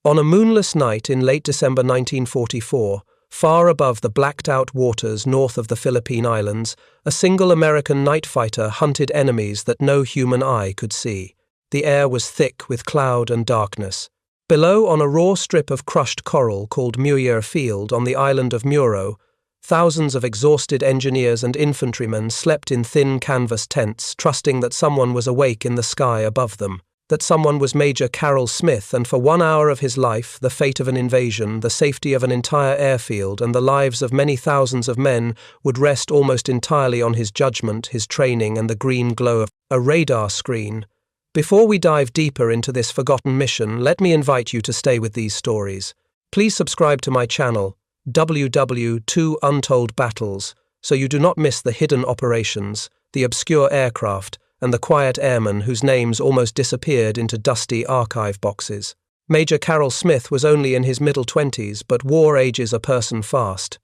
On a moonless night in late December 1944, far above the blacked-out waters north of the Philippine Islands, a single American night fighter hunted enemies that no human eye could see. The air was thick with cloud and darkness. Below, on a raw strip of crushed coral called Muir Field on the island of Muro, thousands of exhausted engineers and infantrymen slept in thin canvas tents, trusting that someone was awake in the sky above them, that someone was Major Carroll Smith, and for 1 hour of his life, the fate of an invasion, the safety of an entire airfield, and the lives of many thousands of men would rest almost entirely on his judgment, his training, and the green glow of a radar screen. Before we dive deeper into this forgotten mission, let me invite you to stay with these stories. Please subscribe to my channel, WW2 Untold Battles, so you do not miss the hidden operations, the obscure aircraft, and the quiet airmen whose names almost disappeared into dusty archive boxes. Major Carroll Smith was only in his middle 20s, but war ages a person fast.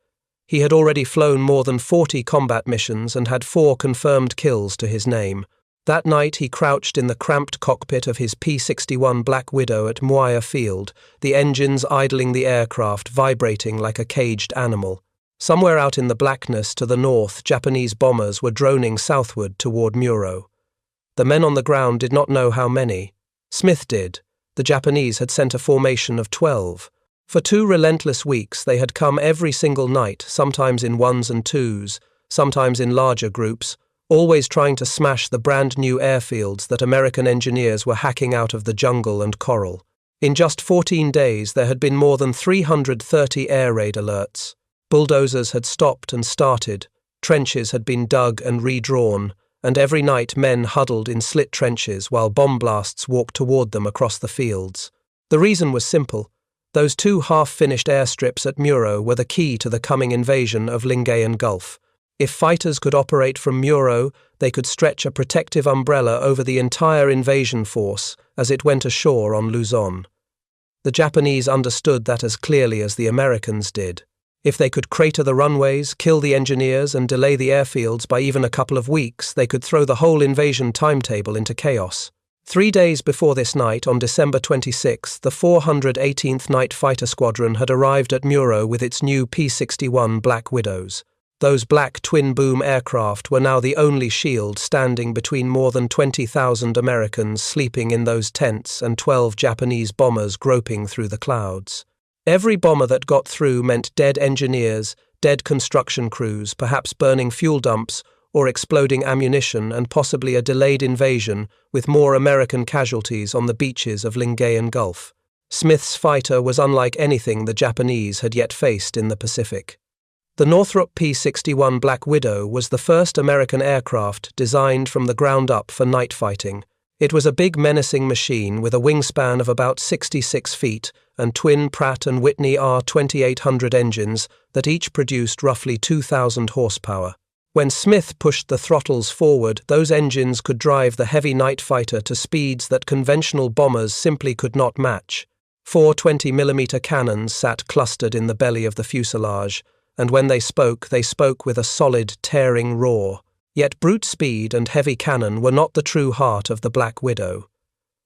He had already flown more than 40 combat missions and had 4 confirmed kills to his name. That night he crouched in the cramped cockpit of his P-61 Black Widow at Muir Field, the engines idling the aircraft, vibrating like a caged animal. Somewhere out in the blackness to the north, Japanese bombers were droning southward toward Muro. The men on the ground did not know how many. Smith did. The Japanese had sent a formation of 12. For 2 relentless weeks they had come every single night, sometimes in 1s and 2s, sometimes in larger groups, always trying to smash the brand-new airfields that American engineers were hacking out of the jungle and coral. In just 14 days there had been more than 330 air raid alerts. Bulldozers had stopped and started, trenches had been dug and redrawn, and every night men huddled in slit trenches while bomb blasts walked toward them across the fields. The reason was simple. Those 2 half-finished airstrips at Muro were the key to the coming invasion of Lingayen Gulf. If fighters could operate from Muro, they could stretch a protective umbrella over the entire invasion force as it went ashore on Luzon. The Japanese understood that as clearly as the Americans did. If they could crater the runways, kill the engineers, and delay the airfields by even a couple of weeks, they could throw the whole invasion timetable into chaos. 3 days before this night, on December 26, the 418th Night Fighter Squadron had arrived at Muro with its new P-61 Black Widows. Those black twin-boom aircraft were now the only shield standing between more than 20,000 Americans sleeping in those tents and 12 Japanese bombers groping through the clouds. Every bomber that got through meant dead engineers, dead construction crews, perhaps burning fuel dumps or exploding ammunition, and possibly a delayed invasion with more American casualties on the beaches of Lingayen Gulf. Smith's fighter was unlike anything the Japanese had yet faced in the Pacific. The Northrop P-61 Black Widow was the first American aircraft designed from the ground up for night fighting. It was a big menacing machine with a wingspan of about 66 feet and twin Pratt & Whitney R2800 engines that each produced roughly 2,000 horsepower. When Smith pushed the throttles forward, those engines could drive the heavy night fighter to speeds that conventional bombers simply could not match. 4 20mm cannons sat clustered in the belly of the fuselage, and when they spoke with a solid, tearing roar. Yet brute speed and heavy cannon were not the true heart of the Black Widow.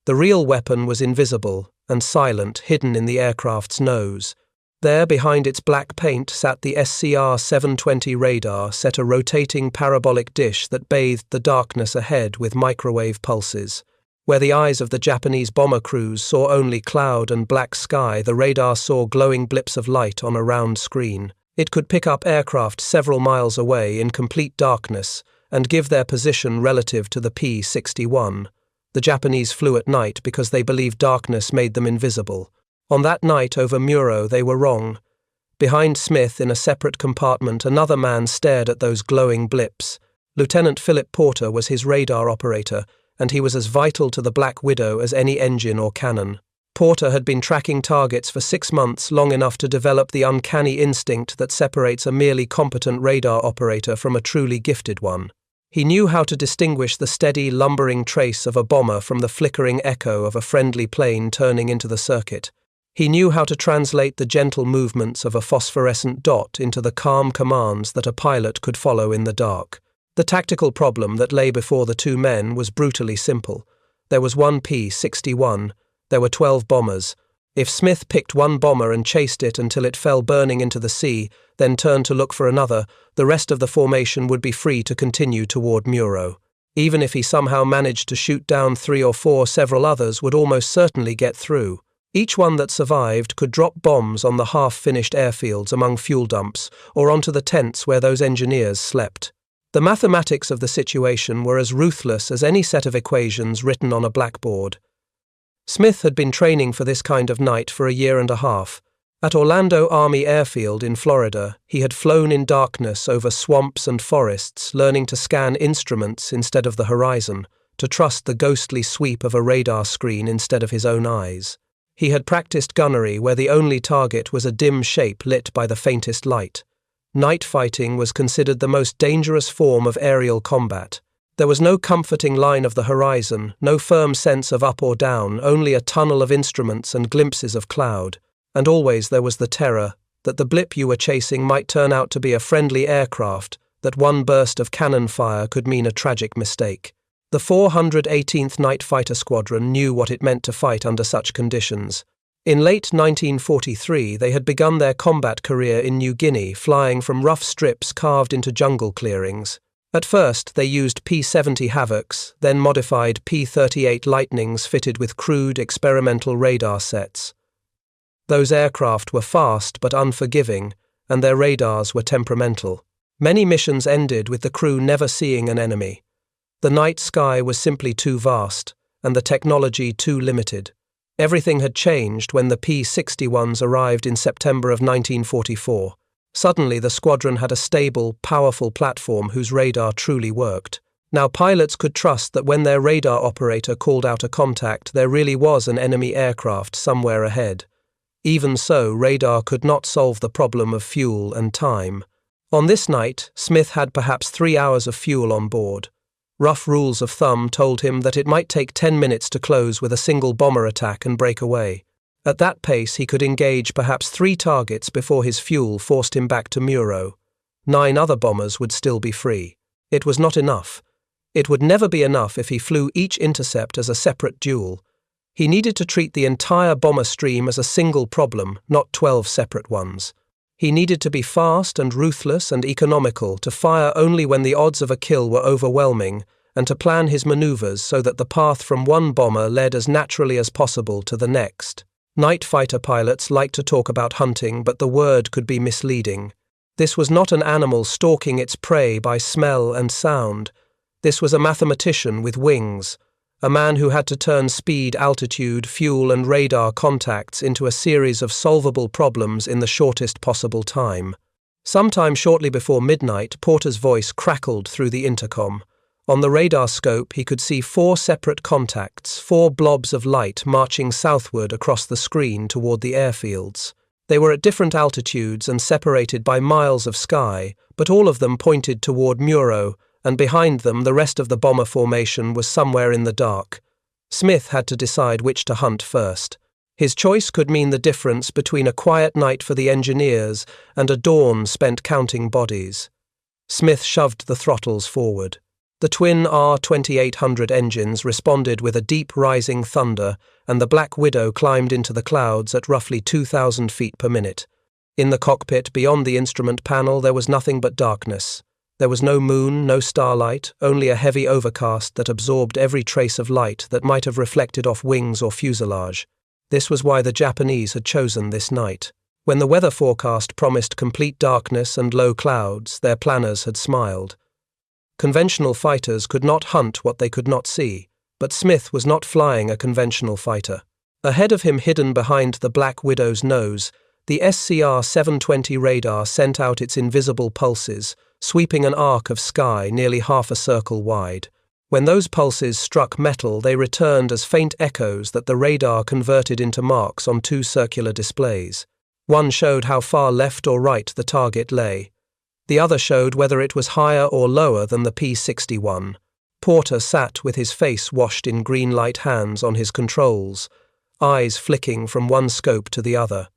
The real weapon was invisible and silent, hidden in the aircraft's nose. There, behind its black paint, sat the SCR-720 radar, set a rotating parabolic dish that bathed the darkness ahead with microwave pulses. Where the eyes of the Japanese bomber crews saw only cloud and black sky, the radar saw glowing blips of light on a round screen. It could pick up aircraft several miles away in complete darkness and give their position relative to the P-61. The Japanese flew at night because they believed darkness made them invisible. On that night over Muro, they were wrong. Behind Smith, in a separate compartment, another man stared at those glowing blips. Lieutenant Philip Porter was his radar operator, and he was as vital to the Black Widow as any engine or cannon. Porter had been tracking targets for 6 months, long enough to develop the uncanny instinct that separates a merely competent radar operator from a truly gifted one. He knew how to distinguish the steady, lumbering trace of a bomber from the flickering echo of a friendly plane turning into the circuit. He knew how to translate the gentle movements of a phosphorescent dot into the calm commands that a pilot could follow in the dark. The tactical problem that lay before the 2 men was brutally simple. There was one P-61. There were 12 bombers. If Smith picked one bomber and chased it until it fell burning into the sea, then turned to look for another, the rest of the formation would be free to continue toward Muro. Even if he somehow managed to shoot down 3 or 4, several others would almost certainly get through. Each one that survived could drop bombs on the half-finished airfields among fuel dumps or onto the tents where those engineers slept. The mathematics of the situation were as ruthless as any set of equations written on a blackboard. Smith had been training for this kind of night for a year and a half. At Orlando Army Airfield in Florida, he had flown in darkness over swamps and forests, learning to scan instruments instead of the horizon, to trust the ghostly sweep of a radar screen instead of his own eyes. He had practiced gunnery where the only target was a dim shape lit by the faintest light. Night fighting was considered the most dangerous form of aerial combat. There was no comforting line of the horizon, no firm sense of up or down, only a tunnel of instruments and glimpses of cloud. And always there was the terror that the blip you were chasing might turn out to be a friendly aircraft, that one burst of cannon fire could mean a tragic mistake. The 418th Night Fighter Squadron knew what it meant to fight under such conditions. In late 1943, they had begun their combat career in New Guinea, flying from rough strips carved into jungle clearings. At first, they used P-70 Havocs, then modified P-38 Lightnings fitted with crude experimental radar sets. Those aircraft were fast but unforgiving, and their radars were temperamental. Many missions ended with the crew never seeing an enemy. The night sky was simply too vast, and the technology too limited. Everything had changed when the P-61s arrived in September of 1944. Suddenly, the squadron had a stable, powerful platform whose radar truly worked. Now pilots could trust that when their radar operator called out a contact, there really was an enemy aircraft somewhere ahead. Even so, radar could not solve the problem of fuel and time. On this night, Smith had perhaps 3 hours of fuel on board. Rough rules of thumb told him that it might take 10 minutes to close with a single bomber attack and break away. At that pace, he could engage perhaps 3 targets before his fuel forced him back to Muro. 9 other bombers would still be free. It was not enough. It would never be enough if he flew each intercept as a separate duel. He needed to treat the entire bomber stream as a single problem, not 12 separate ones. He needed to be fast and ruthless and economical, to fire only when the odds of a kill were overwhelming, and to plan his maneuvers so that the path from one bomber led as naturally as possible to the next. Night fighter pilots like to talk about hunting, but the word could be misleading. This was not an animal stalking its prey by smell and sound. This was a mathematician with wings, a man who had to turn speed, altitude, fuel, and radar contacts into a series of solvable problems in the shortest possible time. Sometime shortly before midnight, Porter's voice crackled through the intercom. On the radar scope, he could see 4 separate contacts, 4 blobs of light marching southward across the screen toward the airfields. They were at different altitudes and separated by miles of sky, but all of them pointed toward Muro, and behind them the rest of the bomber formation was somewhere in the dark. Smith had to decide which to hunt first. His choice could mean the difference between a quiet night for the engineers and a dawn spent counting bodies. Smith shoved the throttles forward. The twin R-2800 engines responded with a deep rising thunder, and the Black Widow climbed into the clouds at roughly 2,000 feet per minute. In the cockpit beyond the instrument panel there was nothing but darkness. There was no moon, no starlight, only a heavy overcast that absorbed every trace of light that might have reflected off wings or fuselage. This was why the Japanese had chosen this night. When the weather forecast promised complete darkness and low clouds, their planners had smiled. Conventional fighters could not hunt what they could not see, but Smith was not flying a conventional fighter. Ahead of him, hidden behind the Black Widow's nose, the SCR-720 radar sent out its invisible pulses, sweeping an arc of sky nearly half a circle wide. When those pulses struck metal, they returned as faint echoes that the radar converted into marks on 2 circular displays. One showed how far left or right the target lay. The other showed whether it was higher or lower than the P-61. Porter sat with his face washed in green light hands on his controls, eyes flicking from one scope to the other.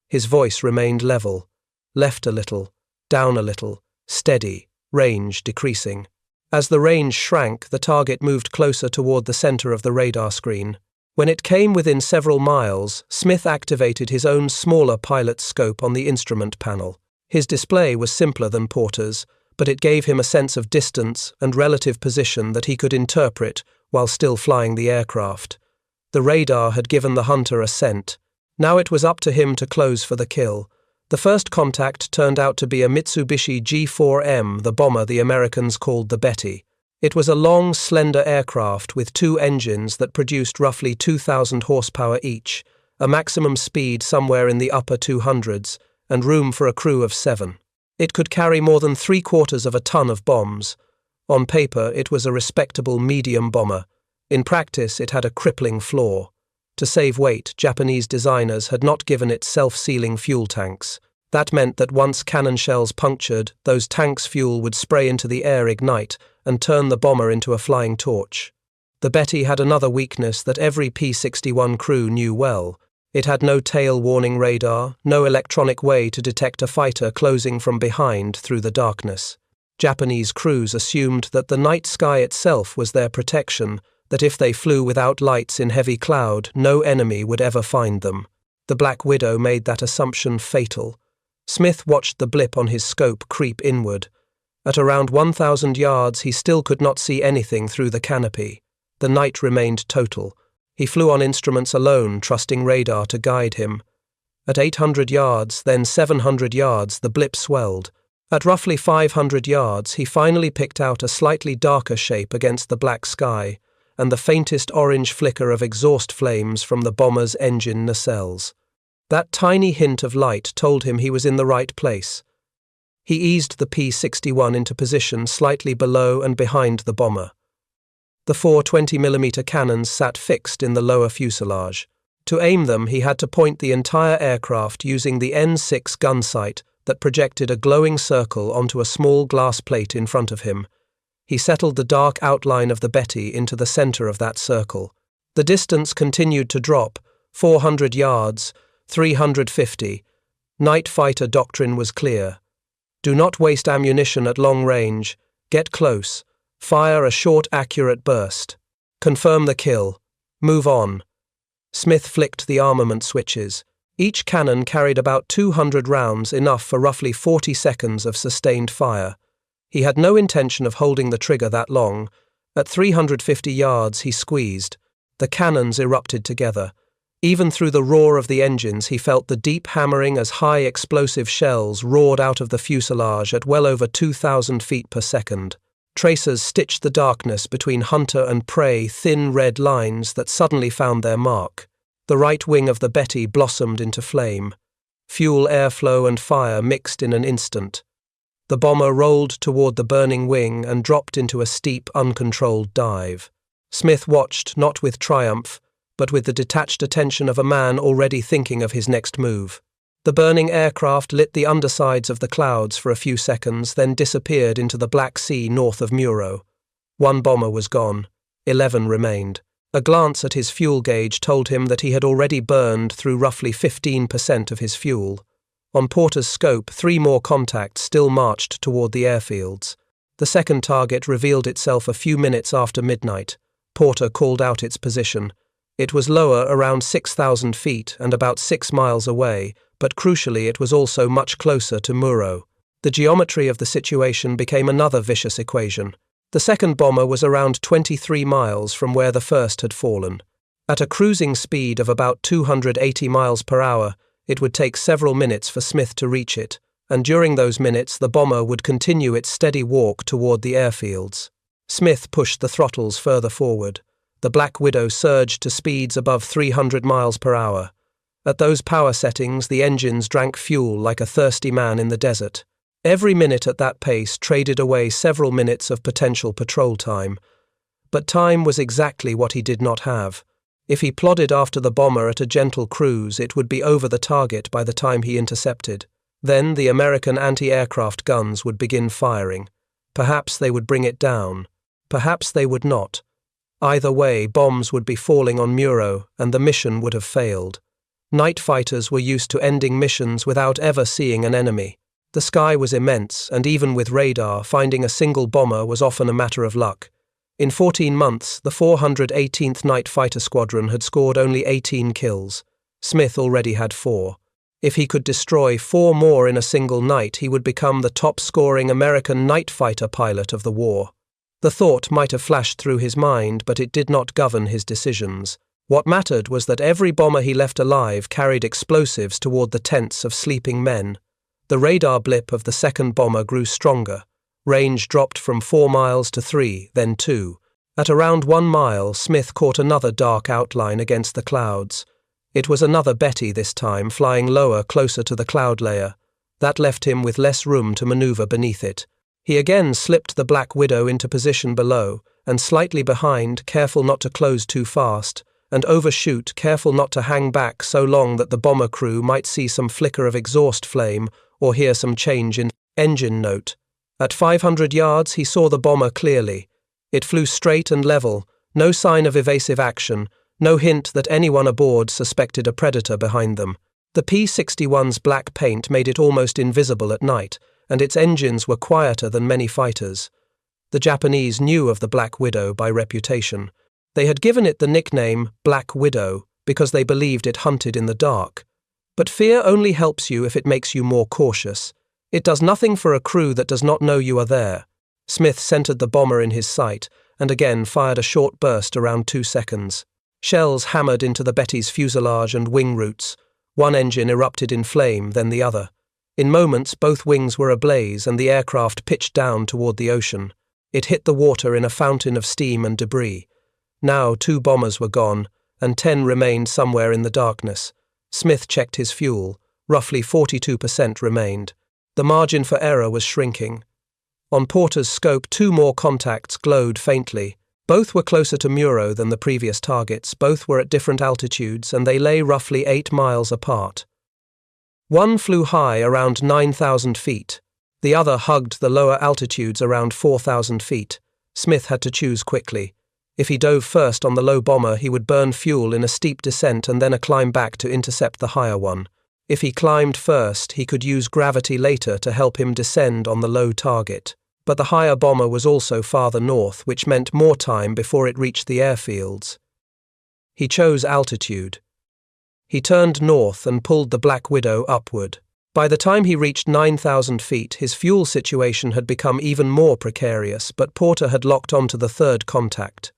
His voice remained level, left a little, down a little, steady, range decreasing. As the range shrank, the target moved closer toward the center of the radar screen. When it came within several miles, Smith activated his own smaller pilot's scope on the instrument panel. His display was simpler than Porter's, but it gave him a sense of distance and relative position that he could interpret while still flying the aircraft. The radar had given the hunter a scent. Now it was up to him to close for the kill. The first contact turned out to be a Mitsubishi G4M, the bomber the Americans called the Betty. It was a long, slender aircraft with two engines that produced roughly 2,000 horsepower each, a maximum speed somewhere in the upper 200s, and room for a crew of 7. It could carry more than 3/4 of a ton of bombs. On paper, it was a respectable medium bomber. In practice, it had a crippling flaw. To save weight, Japanese designers had not given it self-sealing fuel tanks. That meant that once cannon shells punctured, those tanks' fuel would spray into the air, ignite, and turn the bomber into a flying torch. The Betty had another weakness that every P-61 crew knew well. It had no tail warning radar, no electronic way to detect a fighter closing from behind through the darkness. Japanese crews assumed that the night sky itself was their protection, that if they flew without lights in heavy cloud, no enemy would ever find them. The Black Widow made that assumption fatal. Smith watched the blip on his scope creep inward. At around 1,000 yards, he still could not see anything through the canopy. The night remained total. He flew on instruments alone, trusting radar to guide him. At 800 yards, then 700 yards, the blip swelled. At roughly 500 yards, he finally picked out a slightly darker shape against the black sky, and the faintest orange flicker of exhaust flames from the bomber's engine nacelles. That tiny hint of light told him he was in the right place. He eased the P-61 into position slightly below and behind the bomber. The 4 20mm cannons sat fixed in the lower fuselage. To aim them, he had to point the entire aircraft using the N6 gun sight that projected a glowing circle onto a small glass plate in front of him. He settled the dark outline of the Betty into the center of that circle. The distance continued to drop, 400 yards, 350. Night fighter doctrine was clear. Do not waste ammunition at long range. Get close. Fire a short, accurate burst. Confirm the kill. Move on. Smith flicked the armament switches. Each cannon carried about 200 rounds, enough for roughly 40 seconds of sustained fire. He had no intention of holding the trigger that long. At 350 yards, he squeezed. The cannons erupted together. Even through the roar of the engines, he felt the deep hammering as high explosive shells roared out of the fuselage at well over 2,000 feet per second. Tracers stitched the darkness between hunter and prey, thin red lines that suddenly found their mark. The right wing of the Betty blossomed into flame. Fuel, airflow, and fire mixed in an instant. The bomber rolled toward the burning wing and dropped into a steep, uncontrolled dive. Smith watched, not with triumph, but with the detached attention of a man already thinking of his next move. The burning aircraft lit the undersides of the clouds for a few seconds, then disappeared into the Black Sea north of Muro. 1 bomber was gone. 11 remained. A glance at his fuel gauge told him that he had already burned through roughly 15% of his fuel. On Porter's scope, 3 more contacts still marched toward the airfields. The second target revealed itself a few minutes after midnight. Porter called out its position. It was lower, around 6,000 feet and about 6 miles away, but crucially it was also much closer to Muro. The geometry of the situation became another vicious equation. The second bomber was around 23 miles from where the first had fallen. At a cruising speed of about 280 miles per hour, it would take several minutes for Smith to reach it, and during those minutes the bomber would continue its steady walk toward the airfields. Smith pushed the throttles further forward. The Black Widow surged to speeds above 300 miles per hour. At those power settings, the engines drank fuel like a thirsty man in the desert. Every minute at that pace traded away several minutes of potential patrol time. But time was exactly what he did not have. If he plodded after the bomber at a gentle cruise, it would be over the target by the time he intercepted. Then the American anti-aircraft guns would begin firing. Perhaps they would bring it down. Perhaps they would not. Either way, bombs would be falling on Muro, and the mission would have failed. Night fighters were used to ending missions without ever seeing an enemy. The sky was immense, and even with radar, finding a single bomber was often a matter of luck. In 14 months, the 418th Night Fighter Squadron had scored only 18 kills. Smith already had 4. If he could destroy 4 more in a single night, he would become the top-scoring American night fighter pilot of the war. The thought might have flashed through his mind, but it did not govern his decisions. What mattered was that every bomber he left alive carried explosives toward the tents of sleeping men. The radar blip of the second bomber grew stronger. Range dropped from 4 miles to 3, then 2. At around 1 mile, Smith caught another dark outline against the clouds. It was another Betty this time, flying lower, closer to the cloud layer. That left him with less room to maneuver beneath it. He again slipped the Black Widow into position below, and slightly behind, careful not to close too fast, and overshoot, careful not to hang back so long that the bomber crew might see some flicker of exhaust flame or hear some change in engine note. At 500 yards, he saw the bomber clearly. It flew straight and level, no sign of evasive action, no hint that anyone aboard suspected a predator behind them. The P-61's black paint made it almost invisible at night, and its engines were quieter than many fighters. The Japanese knew of the Black Widow by reputation. They had given it the nickname Black Widow because they believed it hunted in the dark. But fear only helps you if it makes you more cautious. It does nothing for a crew that does not know you are there. Smith centered the bomber in his sight and again fired a short burst around 2 seconds. Shells hammered into the Betty's fuselage and wing roots. One engine erupted in flame, then the other. In moments, both wings were ablaze and the aircraft pitched down toward the ocean. It hit the water in a fountain of steam and debris. Now 2 bombers were gone, and 10 remained somewhere in the darkness. Smith checked his fuel. Roughly 42% remained. The margin for error was shrinking. On Porter's scope, 2 more contacts glowed faintly. Both were closer to Muro than the previous targets, both were at different altitudes, and they lay roughly 8 miles apart. One flew high around 9,000 feet. The other hugged the lower altitudes around 4,000 feet. Smith had to choose quickly. If he dove first on the low bomber, he would burn fuel in a steep descent and then a climb back to intercept the higher one. If he climbed first, he could use gravity later to help him descend on the low target. But the higher bomber was also farther north, which meant more time before it reached the airfields. He chose altitude. He turned north and pulled the Black Widow upward. By the time he reached 9,000 feet, his fuel situation had become even more precarious, but Porter had locked onto the 3rd contact.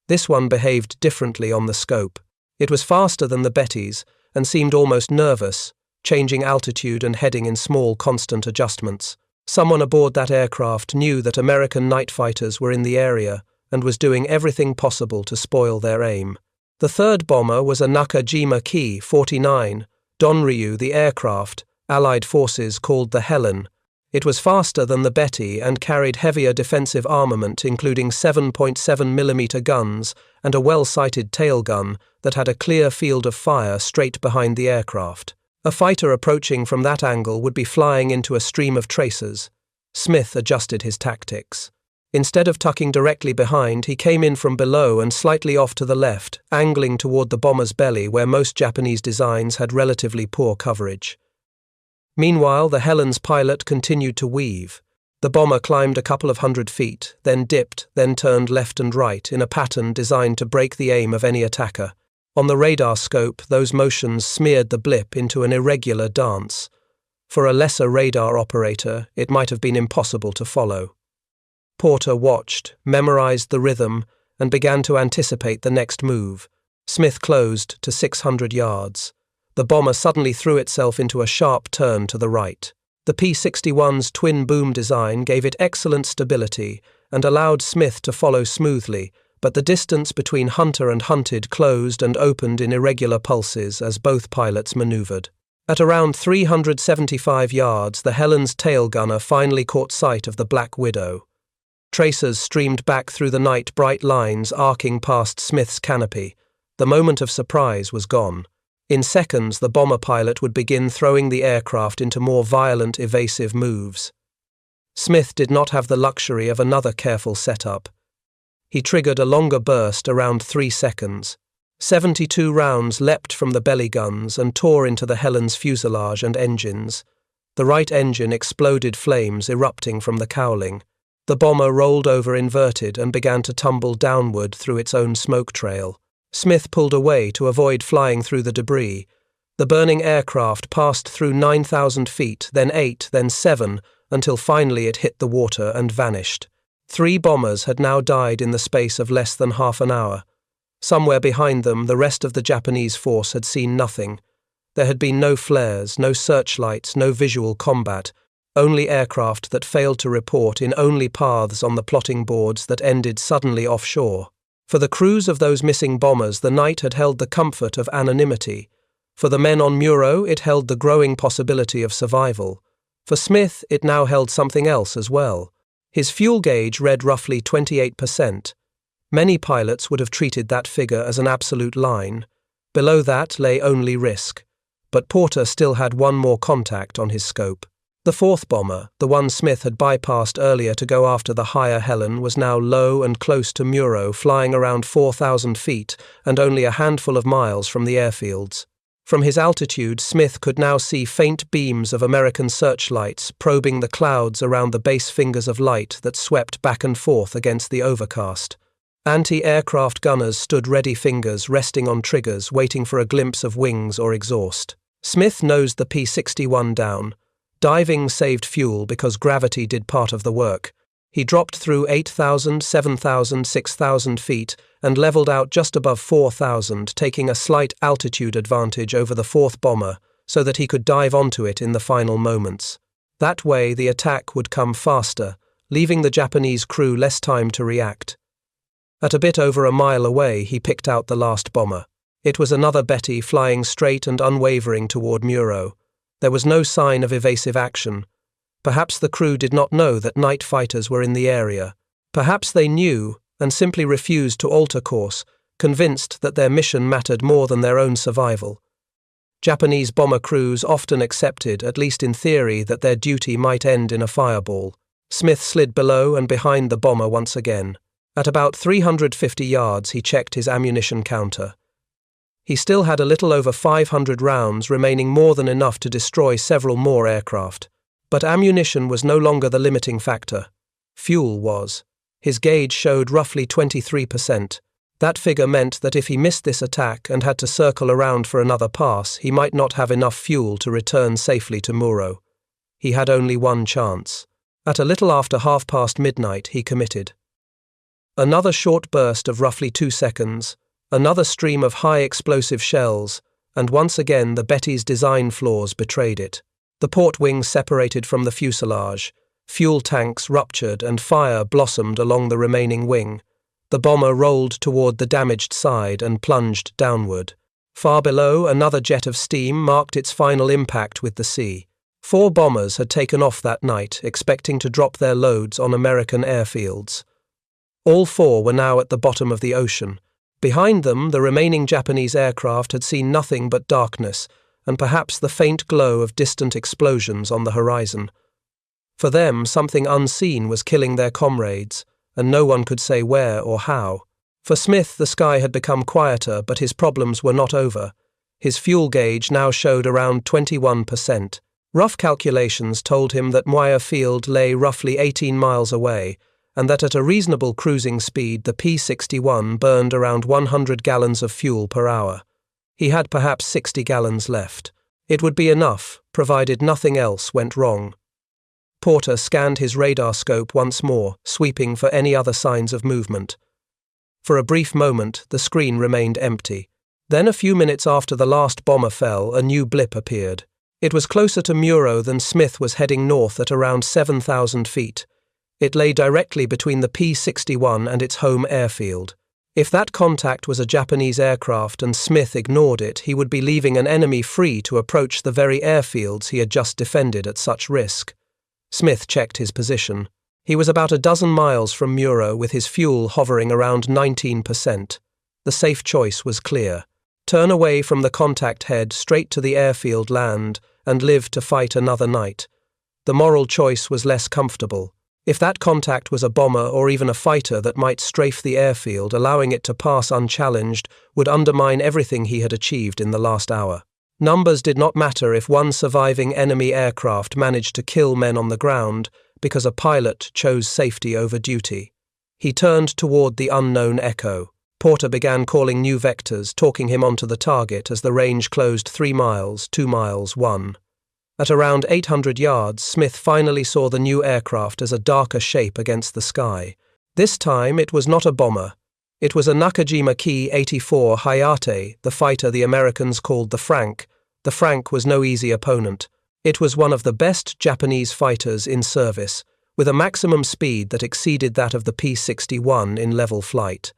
This one behaved differently on the scope. It was faster than the Betty's and seemed almost nervous, changing altitude and heading in small, constant adjustments. Someone aboard that aircraft knew that American night fighters were in the area and was doing everything possible to spoil their aim. The 3rd bomber was a Nakajima Ki-49, Donryu the aircraft, Allied forces called the Helen. It was faster than the Betty and carried heavier defensive armament, including 7.7mm guns and a well-sighted tail gun that had a clear field of fire straight behind the aircraft. A fighter approaching from that angle would be flying into a stream of tracers. Smith adjusted his tactics. Instead of tucking directly behind, he came in from below and slightly off to the left, angling toward the bomber's belly where most Japanese designs had relatively poor coverage. Meanwhile, the Helen's pilot continued to weave. The bomber climbed a couple of 100 feet, then dipped, then turned left and right in a pattern designed to break the aim of any attacker. On the radar scope, those motions smeared the blip into an irregular dance. For a lesser radar operator, it might have been impossible to follow. Porter watched, memorized the rhythm, and began to anticipate the next move. Smith closed to 600 yards. The bomber suddenly threw itself into a sharp turn to the right. The P-61's twin boom design gave it excellent stability and allowed Smith to follow smoothly, but the distance between hunter and hunted closed and opened in irregular pulses as both pilots maneuvered. At around 375 yards, the Helen's tail gunner finally caught sight of the Black Widow. Tracers streamed back through the night, bright lines arcing past Smith's canopy. The moment of surprise was gone. In seconds, the bomber pilot would begin throwing the aircraft into more violent, evasive moves. Smith did not have the luxury of another careful setup. He triggered a longer burst around 3 seconds. 72 rounds leapt from the belly guns and tore into the Helen's fuselage and engines. The right engine exploded, flames erupting from the cowling. The bomber rolled over inverted and began to tumble downward through its own smoke trail. Smith pulled away to avoid flying through the debris. The burning aircraft passed through 9,000 feet, then 8, then 7, until finally it hit the water and vanished. 3 bombers had now died in the space of less than half an hour. Somewhere behind them, the rest of the Japanese force had seen nothing. There had been no flares, no searchlights, no visual combat, only aircraft that failed to report in only paths on the plotting boards that ended suddenly offshore. For the crews of those missing bombers, the night had held the comfort of anonymity. For the men on Muro, it held the growing possibility of survival. For Smith, it now held something else as well. His fuel gauge read roughly 28%. Many pilots would have treated that figure as an absolute line. Below that lay only risk. But Porter still had one more contact on his scope. The 4th bomber, the one Smith had bypassed earlier to go after the higher Helen, was now low and close to Muro, flying around 4,000 feet and only a handful of miles from the airfields. From his altitude, Smith could now see faint beams of American searchlights probing the clouds around the base fingers of light that swept back and forth against the overcast. Anti-aircraft gunners stood ready, fingers resting on triggers, waiting for a glimpse of wings or exhaust. Smith nosed the P-61 down. Diving saved fuel because gravity did part of the work. He dropped through 8,000, 7,000, 6,000 feet and leveled out just above 4,000, taking a slight altitude advantage over the 4th bomber so that he could dive onto it in the final moments. That way, the attack would come faster, leaving the Japanese crew less time to react. At a bit over a mile away, he picked out the last bomber. It was another Betty flying straight and unwavering toward Muro. There was no sign of evasive action. Perhaps the crew did not know that night fighters were in the area. Perhaps they knew and simply refused to alter course, convinced that their mission mattered more than their own survival. Japanese bomber crews often accepted, at least in theory, that their duty might end in a fireball. Smith slid below and behind the bomber once again. At about 350 yards, he checked his ammunition counter. He still had a little over 500 rounds remaining, more than enough to destroy several more aircraft. But ammunition was no longer the limiting factor. Fuel was. His gauge showed roughly 23%. That figure meant that if he missed this attack and had to circle around for another pass, he might not have enough fuel to return safely to Muro. He had only one chance. At a little after midnight, he committed. Another short burst of roughly 2 seconds, another stream of high explosive shells, and once again the Betty's design flaws betrayed it. The port wings separated from the fuselage, fuel tanks ruptured and fire blossomed along the remaining wing. The bomber rolled toward the damaged side and plunged downward. Far below, another jet of steam marked its final impact with the sea. 4 bombers had taken off that night, expecting to drop their loads on American airfields. All 4 were now at the bottom of the ocean. Behind them, the remaining Japanese aircraft had seen nothing but darkness, and perhaps the faint glow of distant explosions on the horizon. For them, something unseen was killing their comrades, and no one could say where or how. For Smith, the sky had become quieter, but his problems were not over. His fuel gauge now showed around 21%. Rough calculations told him that Muir Field lay roughly 18 miles away, and that at a reasonable cruising speed the P-61 burned around 100 gallons of fuel per hour. He had perhaps 60 gallons left. It would be enough, provided nothing else went wrong. Porter scanned his radar scope once more, sweeping for any other signs of movement. For a brief moment, the screen remained empty. Then, a few minutes after the last bomber fell, a new blip appeared. It was closer to Muro than Smith was heading north at around 7,000 feet. It lay directly between the P-61 and its home airfield. If that contact was a Japanese aircraft and Smith ignored it, he would be leaving an enemy free to approach the very airfields he had just defended at such risk. Smith checked his position. He was about a dozen miles from Muro, with his fuel hovering around 19%. The safe choice was clear. Turn away from the contact head straight to the airfield land and live to fight another night. The moral choice was less comfortable. If that contact was a bomber or even a fighter that might strafe the airfield, allowing it to pass unchallenged would undermine everything he had achieved in the last hour. Numbers did not matter if one surviving enemy aircraft managed to kill men on the ground, because a pilot chose safety over duty. He turned toward the unknown echo. Porter began calling new vectors, talking him onto the target as the range closed 3 miles, 2 miles, 1. At around 800 yards, Smith finally saw the new aircraft as a darker shape against the sky. This time it was not a bomber. It was a Nakajima Ki-84 Hayate, the fighter the Americans called the Frank. The Frank was no easy opponent. It was one of the best Japanese fighters in service, with a maximum speed that exceeded that of the P-61 in level flight,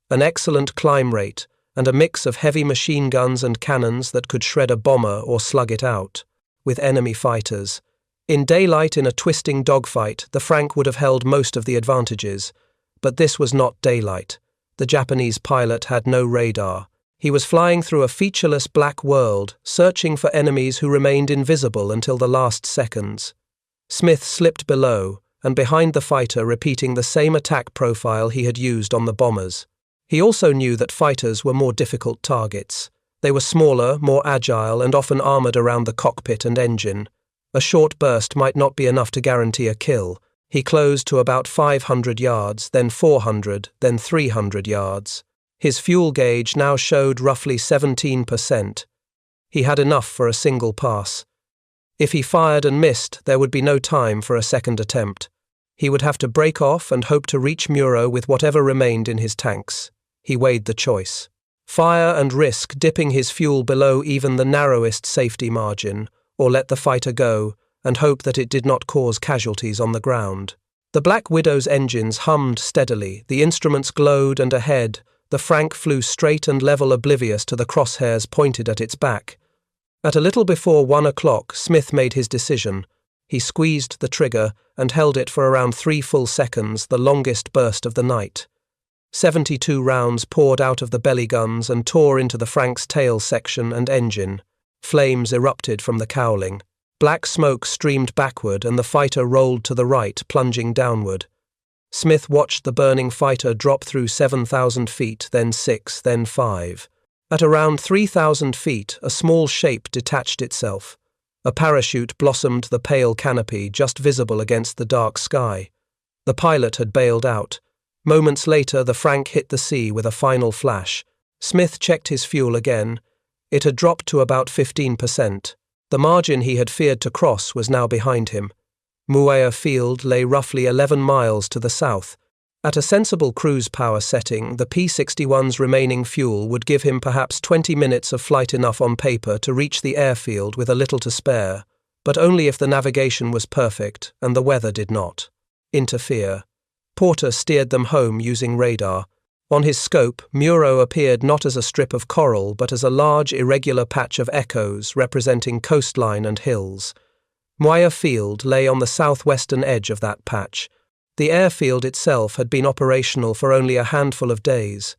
an excellent climb rate, and a mix of heavy machine guns and cannons that could shred a bomber or slug it out. With enemy fighters. In daylight in a twisting dogfight, the Frank would have held most of the advantages, but this was not daylight. The Japanese pilot had no radar. He was flying through a featureless black world, searching for enemies who remained invisible until the last seconds. Smith slipped below, and behind the fighter, repeating the same attack profile he had used on the bombers. He also knew that fighters were more difficult targets. They were smaller, more agile, and often armored around the cockpit and engine. A short burst might not be enough to guarantee a kill. He closed to about 500 yards, then 400, then 300 yards. His fuel gauge now showed roughly 17%. He had enough for a single pass. If he fired and missed, there would be no time for a second attempt. He would have to break off and hope to reach Muro with whatever remained in his tanks. He weighed the choice. Fire and risk dipping his fuel below even the narrowest safety margin, or let the fighter go and hope that it did not cause casualties on the ground. The Black Widow's engines hummed steadily, the instruments glowed, and ahead, the Frank flew straight and level, oblivious to the crosshairs pointed at its back. At a little before 1 o'clock, Smith made his decision. He squeezed the trigger and held it for around 3 full seconds, the longest burst of the night. 72 rounds poured out of the belly guns and tore into the Frank's tail section and engine. Flames erupted from the cowling. Black smoke streamed backward and the fighter rolled to the right, plunging downward. Smith watched the burning fighter drop through 7,000 feet, then 6, then 5. At around 3,000 feet, a small shape detached itself. A parachute blossomed the pale canopy, just visible against the dark sky. The pilot had bailed out. Moments later, the Frank hit the sea with a final flash. Smith checked his fuel again. It had dropped to about 15%. The margin he had feared to cross was now behind him. Muea Field lay roughly 11 miles to the south. At a sensible cruise power setting, the P-61's remaining fuel would give him perhaps 20 minutes of flight, enough on paper to reach the airfield with a little to spare, but only if the navigation was perfect and the weather did not interfere. Porter steered them home using radar. On his scope, Muro appeared not as a strip of coral but as a large irregular patch of echoes representing coastline and hills. Muea Field lay on the southwestern edge of that patch. The airfield itself had been operational for only a handful of days.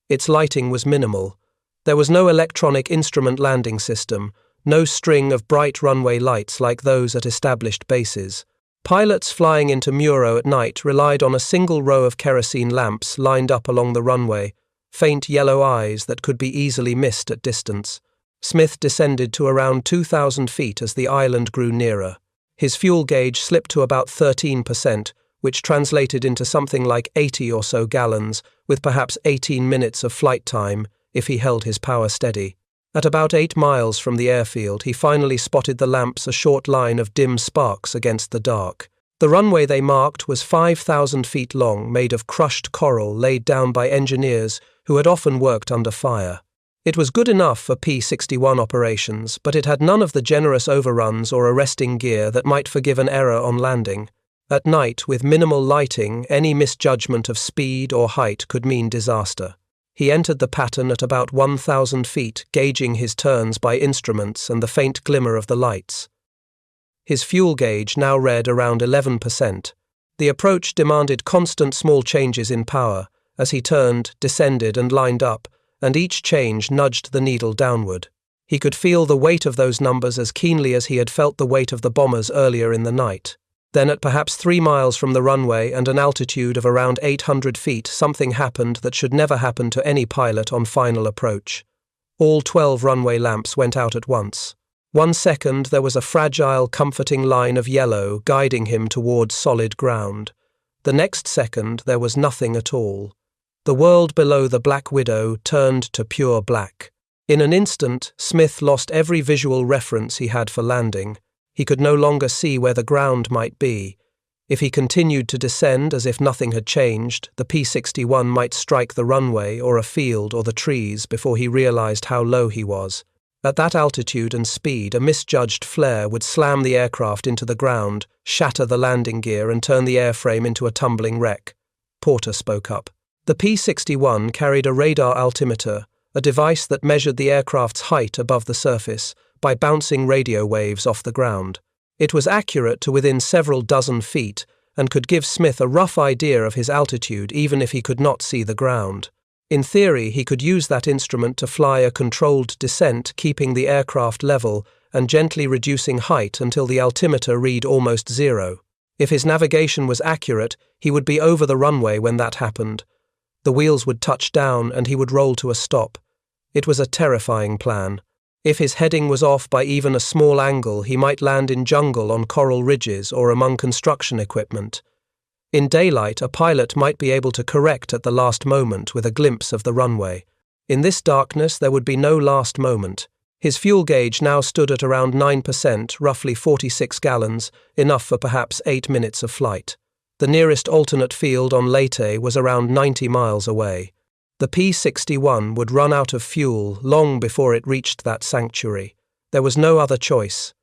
Its lighting was minimal. There was no electronic instrument landing system, no string of bright runway lights like those at established bases. Pilots flying into Muro at night relied on a single row of kerosene lamps lined up along the runway, faint yellow eyes that could be easily missed at distance. Smith descended to around 2,000 feet as the island grew nearer. His fuel gauge slipped to about 13%, which translated into something like 80 or so gallons, with perhaps 18 minutes of flight time if he held his power steady. At about 8 miles from the airfield, he finally spotted the lamps, a short line of dim sparks against the dark. The runway they marked was 5,000 feet long, made of crushed coral laid down by engineers who had often worked under fire. It was good enough for P-61 operations, but it had none of the generous overruns or arresting gear that might forgive an error on landing. At night, with minimal lighting, any misjudgment of speed or height could mean disaster. He entered the pattern at about 1,000 feet, gauging his turns by instruments and the faint glimmer of the lights. His fuel gauge now read around 11%. The approach demanded constant small changes in power, as he turned, descended, and lined up, and each change nudged the needle downward. He could feel the weight of those numbers as keenly as he had felt the weight of the bombers earlier in the night. Then at perhaps 3 miles from the runway and an altitude of around 800 feet, something happened that should never happen to any pilot on final approach. All 12 runway lamps went out at once. 1 second there was a fragile, comforting line of yellow guiding him towards solid ground. The next second there was nothing at all. The world below the Black Widow turned to pure black. In an instant, Smith lost every visual reference he had for landing. He could no longer see where the ground might be. If he continued to descend as if nothing had changed, the P-61 might strike the runway or a field or the trees before he realized how low he was. At that altitude and speed, a misjudged flare would slam the aircraft into the ground, shatter the landing gear and turn the airframe into a tumbling wreck. Porter spoke up. The P-61 carried a radar altimeter, a device that measured the aircraft's height above the surface by bouncing radio waves off the ground. It was accurate to within several dozen feet and could give Smith a rough idea of his altitude even if he could not see the ground. In theory, he could use that instrument to fly a controlled descent, keeping the aircraft level and gently reducing height until the altimeter read almost zero. If his navigation was accurate, he would be over the runway when that happened. The wheels would touch down and he would roll to a stop. It was a terrifying plan. If his heading was off by even a small angle, he might land in jungle on coral ridges or among construction equipment. In daylight, a pilot might be able to correct at the last moment with a glimpse of the runway. In this darkness, there would be no last moment. His fuel gauge now stood at around 9%, roughly 46 gallons, enough for perhaps 8 minutes of flight. The nearest alternate field on Leyte was around 90 miles away. The P-61 would run out of fuel long before it reached that sanctuary. There was no other choice.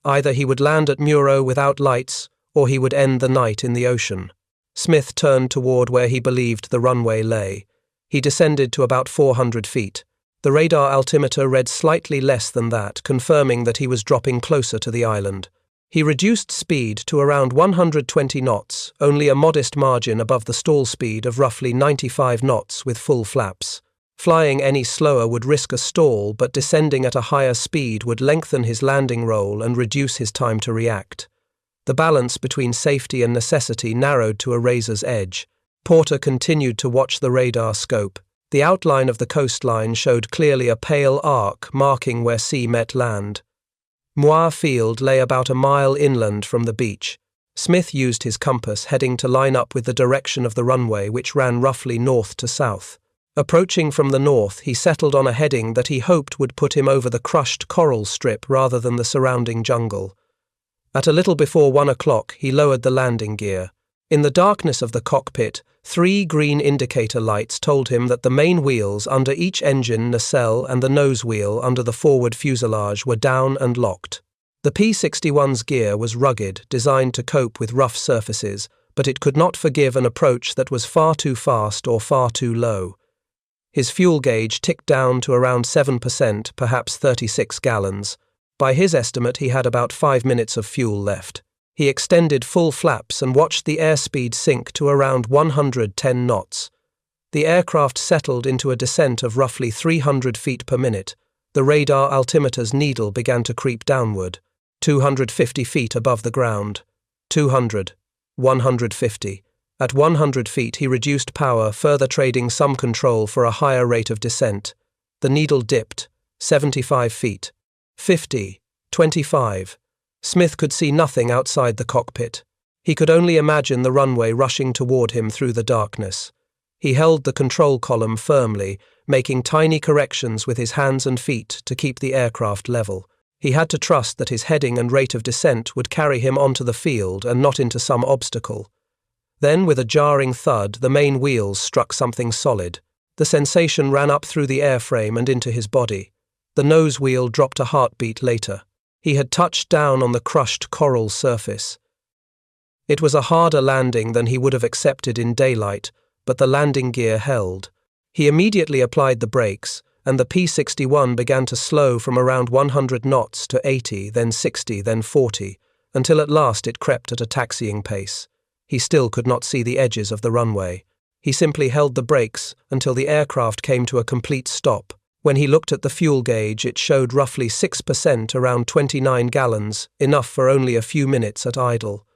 Either he would land at Muro without lights, or he would end the night in the ocean. Smith turned toward where he believed the runway lay. He descended to about 400 feet. The radar altimeter read slightly less than that, confirming that he was dropping closer to the island. He reduced speed to around 120 knots, only a modest margin above the stall speed of roughly 95 knots with full flaps. Flying any slower would risk a stall, but descending at a higher speed would lengthen his landing roll and reduce his time to react. The balance between safety and necessity narrowed to a razor's edge. Porter continued to watch the radar scope. The outline of the coastline showed clearly a pale arc marking where sea met land. Moir Field lay about a mile inland from the beach. Smith used his compass, heading to line up with the direction of the runway, which ran roughly north to south. Approaching from the north, he settled on a heading that he hoped would put him over the crushed coral strip rather than the surrounding jungle. At a little before 1 o'clock, he lowered the landing gear. In the darkness of the cockpit, 3 green indicator lights told him that the main wheels under each engine nacelle and the nose wheel under the forward fuselage were down and locked. The P-61's gear was rugged, designed to cope with rough surfaces, but it could not forgive an approach that was far too fast or far too low. His fuel gauge ticked down to around 7%, perhaps 36 gallons. By his estimate, he had about 5 minutes of fuel left. He extended full flaps and watched the airspeed sink to around 110 knots. The aircraft settled into a descent of roughly 300 feet per minute. The radar altimeter's needle began to creep downward. 250 feet above the ground. 200. 150. At 100 feet, he reduced power, further trading some control for a higher rate of descent. The needle dipped. 75 feet. 50. 25. Smith could see nothing outside the cockpit. He could only imagine the runway rushing toward him through the darkness. He held the control column firmly, making tiny corrections with his hands and feet to keep the aircraft level. He had to trust that his heading and rate of descent would carry him onto the field and not into some obstacle. Then, with a jarring thud, the main wheels struck something solid. The sensation ran up through the airframe and into his body. The nose wheel dropped a heartbeat later. He had touched down on the crushed coral surface. It was a harder landing than he would have accepted in daylight, but the landing gear held. He immediately applied the brakes, and the P-61 began to slow from around 100 knots to 80, then 60, then 40, until at last it crept at a taxiing pace. He still could not see the edges of the runway. He simply held the brakes until the aircraft came to a complete stop. When he looked at the fuel gauge, it showed roughly 6%, around 29 gallons, enough for only a few minutes at idle.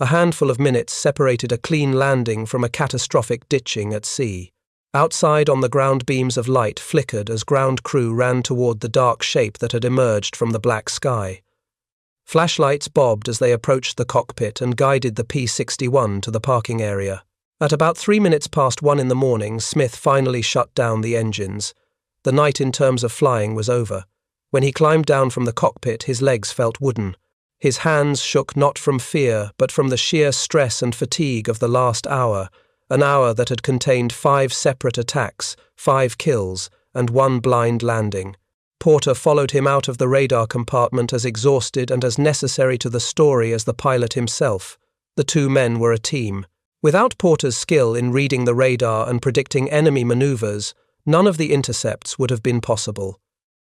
A handful of minutes separated a clean landing from a catastrophic ditching at sea. Outside on the ground, beams of light flickered as ground crew ran toward the dark shape that had emerged from the black sky. Flashlights bobbed as they approached the cockpit and guided the P-61 to the parking area. At about 3 minutes past 1 in the morning, Smith finally shut down the engines. The night in terms of flying was over. When he climbed down from the cockpit, his legs felt wooden. His hands shook not from fear, but from the sheer stress and fatigue of the last hour, an hour that had contained 5 separate attacks, 5 kills, and 1 blind landing. Porter followed him out of the radar compartment as exhausted and as necessary to the story as the pilot himself. The two men were a team. Without Porter's skill in reading the radar and predicting enemy maneuvers, none of the intercepts would have been possible.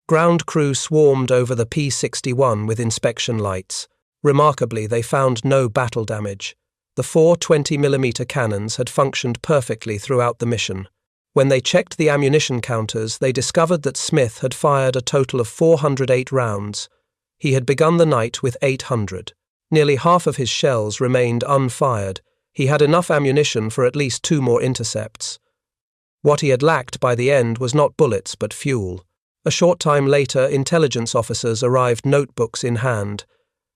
Ground crew swarmed over the P-61 with inspection lights. Remarkably, they found no battle damage. The 4 20mm cannons had functioned perfectly throughout the mission. When they checked the ammunition counters, they discovered that Smith had fired a total of 408 rounds. He had begun the night with 800. Nearly half of his shells remained unfired. He had enough ammunition for at least 2 more intercepts. What he had lacked by the end was not bullets but fuel. A short time later, intelligence officers arrived, notebooks in hand.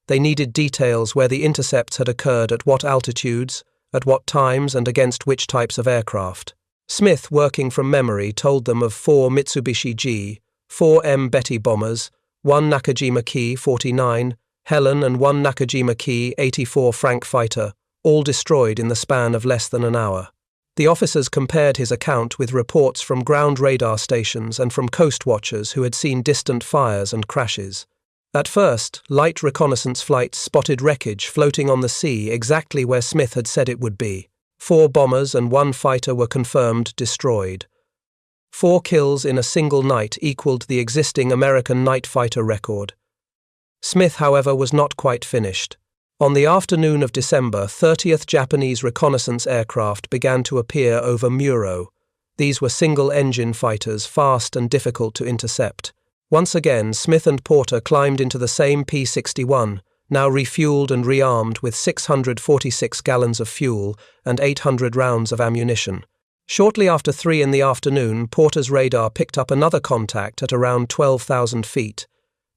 They needed details where the intercepts had occurred, at what altitudes, at what times, and against which types of aircraft. Smith, working from memory, told them of 4 Mitsubishi G, 4 M Betty bombers, 1 Nakajima Ki 49, Helen, and 1 Nakajima Ki 84 Frank fighter, all destroyed in the span of less than an hour. The officers compared his account with reports from ground radar stations and from coast watchers who had seen distant fires and crashes. At first, light reconnaissance flights spotted wreckage floating on the sea exactly where Smith had said it would be. 4 bombers and 1 fighter were confirmed destroyed. 4 kills in a single night equaled the existing American night fighter record. Smith, however, was not quite finished. On the afternoon of December, 30th Japanese reconnaissance aircraft began to appear over Muro. These were single-engine fighters, fast and difficult to intercept. Once again, Smith and Porter climbed into the same P-61, now refueled and rearmed with 646 gallons of fuel and 800 rounds of ammunition. Shortly after 3 in the afternoon, Porter's radar picked up another contact at around 12,000 feet.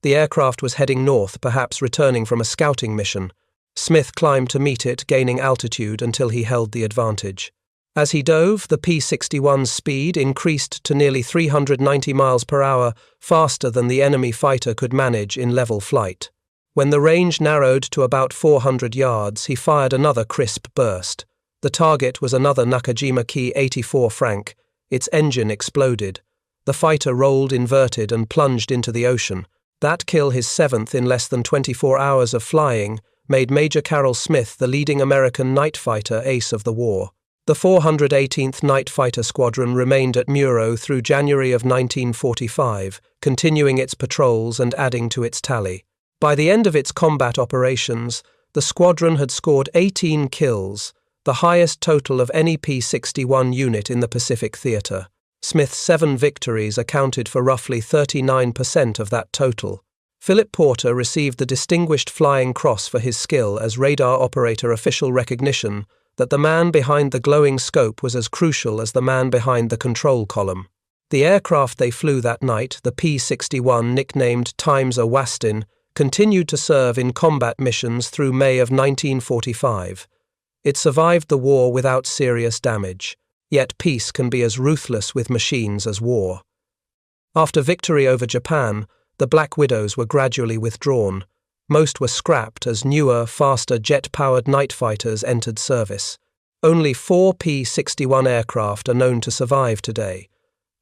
The aircraft was heading north, perhaps returning from a scouting mission. Smith climbed to meet it, gaining altitude until he held the advantage. As he dove, the P-61's speed increased to nearly 390 miles per hour, faster than the enemy fighter could manage in level flight. When the range narrowed to about 400 yards, he fired another crisp burst. The target was another Nakajima Ki 84 Frank. Its engine exploded. The fighter rolled inverted and plunged into the ocean. That kill, his 7th in less than 24 hours of flying, made Major Carroll Smith the leading American night fighter ace of the war. The 418th Night Fighter Squadron remained at Muro through January of 1945, continuing its patrols and adding to its tally. By the end of its combat operations, the squadron had scored 18 kills, the highest total of any P-61 unit in the Pacific Theater. Smith's 7 victories accounted for roughly 39% of that total. Philip Porter received the Distinguished Flying Cross for his skill as radar operator, official recognition that the man behind the glowing scope was as crucial as the man behind the control column. The aircraft they flew that night, the P-61, nicknamed Times a Wastin, continued to serve in combat missions through May of 1945. It survived the war without serious damage. Yet peace can be as ruthless with machines as war. After victory over Japan, the Black Widows were gradually withdrawn. Most were scrapped as newer, faster jet-powered night fighters entered service. Only 4 P-61 aircraft are known to survive today.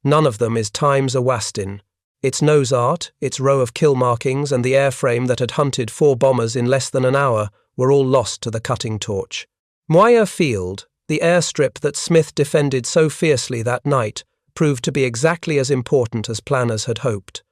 None of them is Times a Wastin. Its nose art, its row of kill markings, and the airframe that had hunted 4 bombers in less than an hour were all lost to the cutting torch. Moyer Field, the airstrip that Smith defended so fiercely that night, proved to be exactly as important as planners had hoped.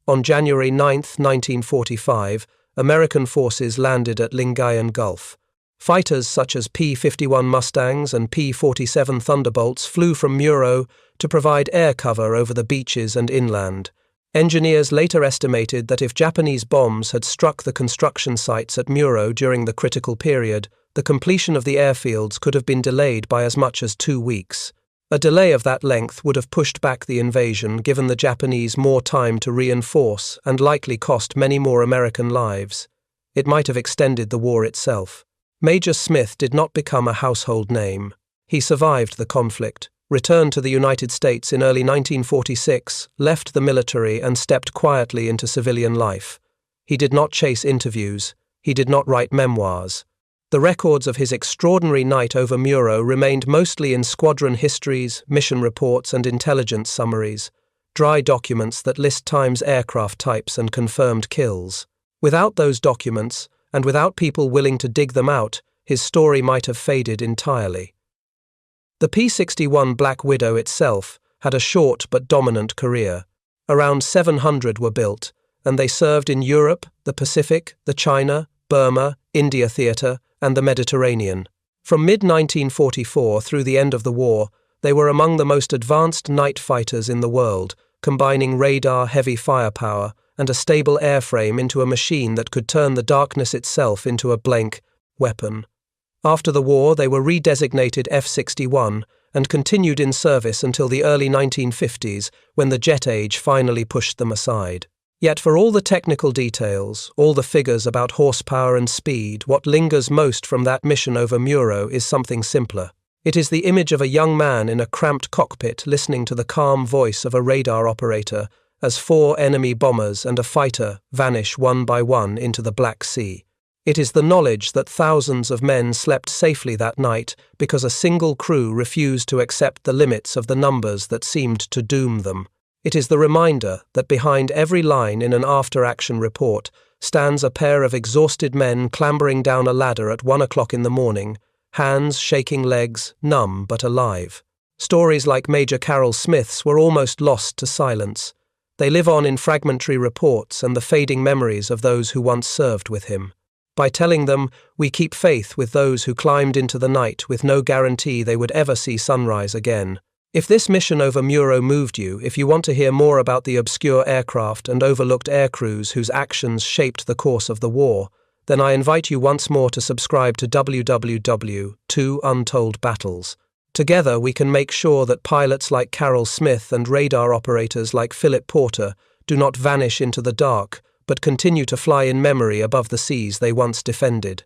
On January 9, 1945, American forces landed at Lingayen Gulf. Fighters such as P-51 Mustangs and P-47 Thunderbolts flew from Muro to provide air cover over the beaches and inland. Engineers later estimated that if Japanese bombs had struck the construction sites at Muro during the critical period, the completion of the airfields could have been delayed by as much as 2 weeks. A delay of that length would have pushed back the invasion, given the Japanese more time to reinforce and likely cost many more American lives. It might have extended the war itself. Major Smith did not become a household name. He survived the conflict, returned to the United States in early 1946, left the military and stepped quietly into civilian life. He did not chase interviews. He did not write memoirs. The records of his extraordinary night over Muro remained mostly in squadron histories, mission reports, and intelligence summaries, dry documents that list Time's aircraft types and confirmed kills. Without those documents, and without people willing to dig them out, his story might have faded entirely. The P-61 Black Widow itself had a short but dominant career. Around 700 were built, and they served in Europe, the Pacific, the China, Burma, India theatre, and the Mediterranean. From mid-1944 through the end of the war, they were among the most advanced night fighters in the world, combining radar-heavy firepower and a stable airframe into a machine that could turn the darkness itself into a blank weapon. After the war, they were redesignated F-61 and continued in service until the early 1950s, when the jet age finally pushed them aside. Yet for all the technical details, all the figures about horsepower and speed, what lingers most from that mission over Muro is something simpler. It is the image of a young man in a cramped cockpit listening to the calm voice of a radar operator as 4 enemy bombers and a fighter vanish one by one into the Black Sea. It is the knowledge that thousands of men slept safely that night because a single crew refused to accept the limits of the numbers that seemed to doom them. It is the reminder that behind every line in an after-action report stands a pair of exhausted men clambering down a ladder at 1 o'clock in the morning, hands shaking legs, numb but alive. Stories like Major Carroll Smith's were almost lost to silence. They live on in fragmentary reports and the fading memories of those who once served with him. By telling them, we keep faith with those who climbed into the night with no guarantee they would ever see sunrise again. If this mission over Muro moved you, if you want to hear more about the obscure aircraft and overlooked aircrews whose actions shaped the course of the war, then I invite you once more to subscribe to www.2 Untold Battles. Together we can make sure that pilots like Carroll Smith and radar operators like Philip Porter do not vanish into the dark, but continue to fly in memory above the seas they once defended.